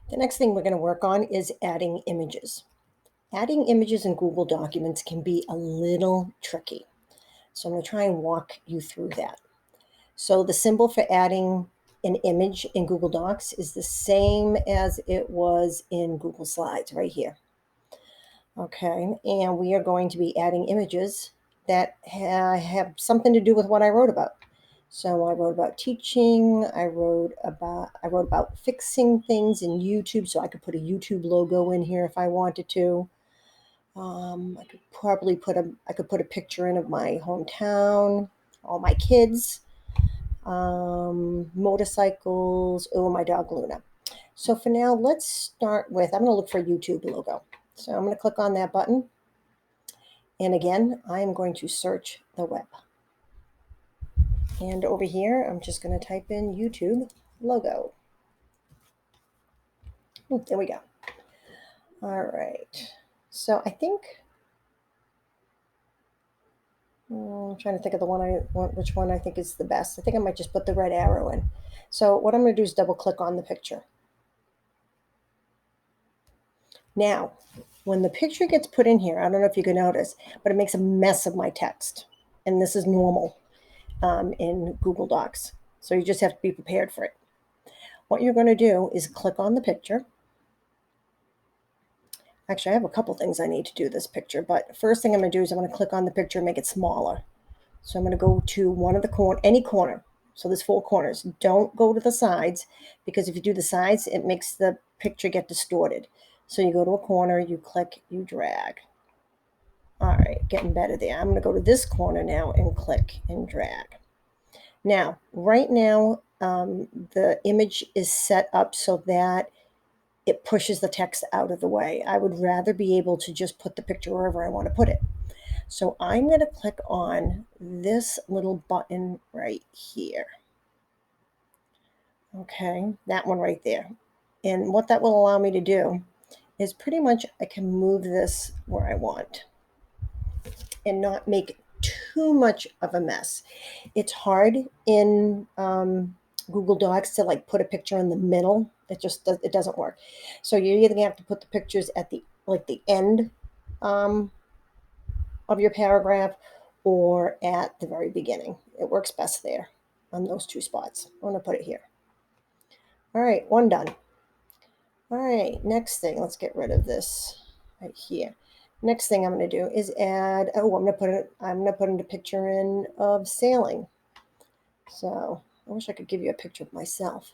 The next thing we're going to work on is adding images. Adding images in Google Documents can be a little tricky. So I'm going to try and walk you through that. So the symbol for adding an image in Google Docs is the same as it was in Google Slides right here. Okay, and we are going to be adding images that have something to do with what I wrote about. So I wrote about teaching, I wrote about fixing things in YouTube, so I could put a YouTube logo in here if I wanted to. I could probably put a picture in of my hometown, all my kids, motorcycles, oh, my dog Luna. So for now, let's start with, I'm going to look for a YouTube logo. So I'm going to click on that button. And again, I am going to search the web. And over here, I'm just going to type in YouTube logo. Ooh, there we go. All right. So I think, I'm trying to think of the one I want, which one I think is the best. I think I might just put the red arrow in. So what I'm going to do is double click on the picture. Now, when the picture gets put in here, I don't know if you can notice, but it makes a mess of my text. And this is normal in Google Docs. So you just have to be prepared for it. What you're going to do is click on the picture. Actually, I have a couple things I need to do this picture, but first thing I'm going to do is I'm going to click on the picture and make it smaller. So I'm going to go to one of the any corner. So there's 4 corners. Don't go to the sides, because if you do the sides, it makes the picture get distorted. So you go to a corner, you click, you drag. All right, getting better there. I'm going to go to this corner now and click and drag. Now, right now, the image is set up so that it pushes the text out of the way. I would rather be able to just put the picture wherever I want to put it. So I'm going to click on this little button right here. Okay, that one right there. And what that will allow me to do is pretty much I can move this where I want and not make too much of a mess. It's hard in Google Docs to like put a picture in the middle. It doesn't work. So you're either gonna have to put the pictures at the end um, of your paragraph or at the very beginning. It works best there on those 2 spots. I'm gonna put it here. All right, one done. All right, next thing, let's get rid of this right here. Next thing I'm going to do is add, I'm going to put in a picture in of sailing. So I wish I could give you a picture of myself,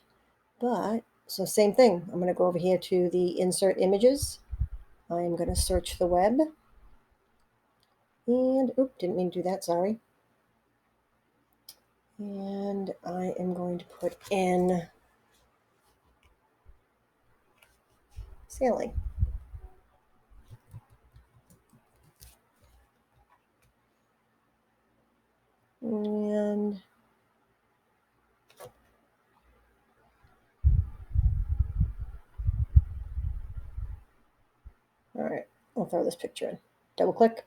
but so same thing. I'm going to go over here to the insert images. I'm going to search the web and, didn't mean to do that, sorry. And I am going to put in sailing. And all right, I'll throw this picture in. Double click.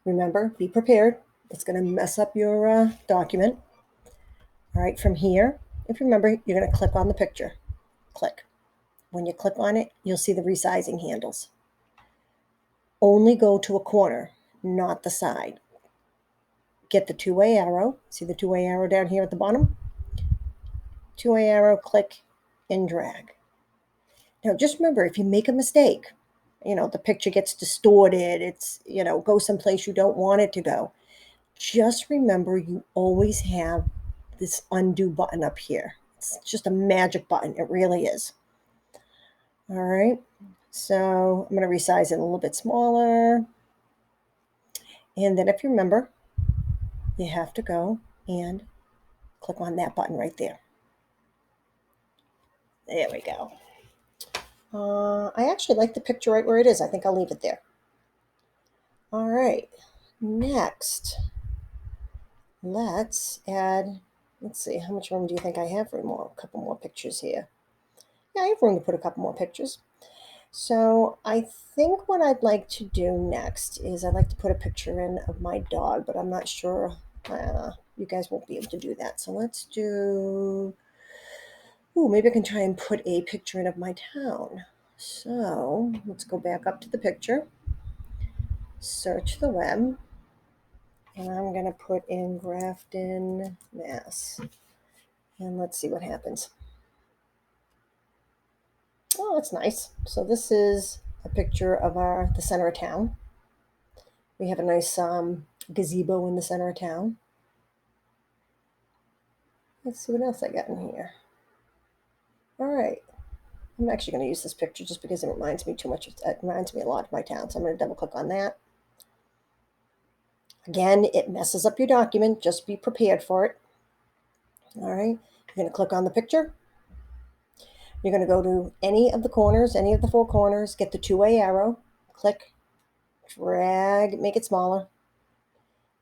Remember, be prepared. It's going to mess up your document. All right, from here, if you remember, you're going to click on the picture. Click. When you click on it, you'll see the resizing handles. Only go to a corner, not the side. Get the 2-way arrow. See the 2-way arrow down here at the bottom? 2-way arrow, click and drag. Now, just remember, if you make a mistake, the picture gets distorted, goes someplace you don't want it to go. Just remember, you always have this undo button up here. It's just a magic button. It really is. All right. So I'm going to resize it a little bit smaller. And then if you remember, you have to go and click on that button right there. There we go. I actually like the picture right where it is. I think I'll leave it there. All right. Next, let's see, how much room do you think I have for a couple more pictures here? Yeah, I have room to put a couple more pictures. So I think what I'd like to do next is I'd like to put a picture in of my dog, but I'm not sure you guys won't be able to do that. So let's do, Ooh, maybe I can try and put a picture in of my town. So let's go back up to the picture, search the web, and I'm going to put in Grafton, Mass. And let's see what happens. Oh, that's nice. So this is a picture of the center of town. We have a nice gazebo in the center of town. Let's see what else I got in here. All right. I'm actually going to use this picture just because it reminds me too much. It reminds me a lot of my town. So I'm going to double click on that. Again, it messes up your document. Just be prepared for it. All right. You're going to click on the picture. You're going to go to any of the corners, any of the four corners, get the two-way arrow, click, drag, make it smaller.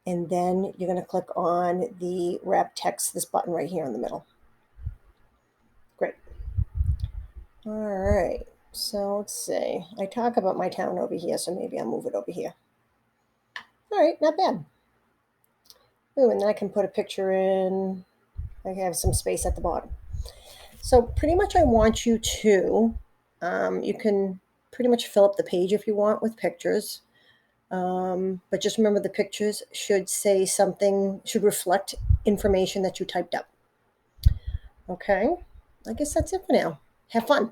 And then you're going to click on the wrap text, this button right here in the middle. Great. All right. So let's see. I talk about my town over here, so maybe I'll move it over here. All right, not bad. Ooh, and then I can put a picture in. I have some space at the bottom. So pretty much I want you to, you can pretty much fill up the page if you want with pictures. But just remember the pictures should say something, should reflect information that you typed up. Okay, I guess that's it for now. Have fun.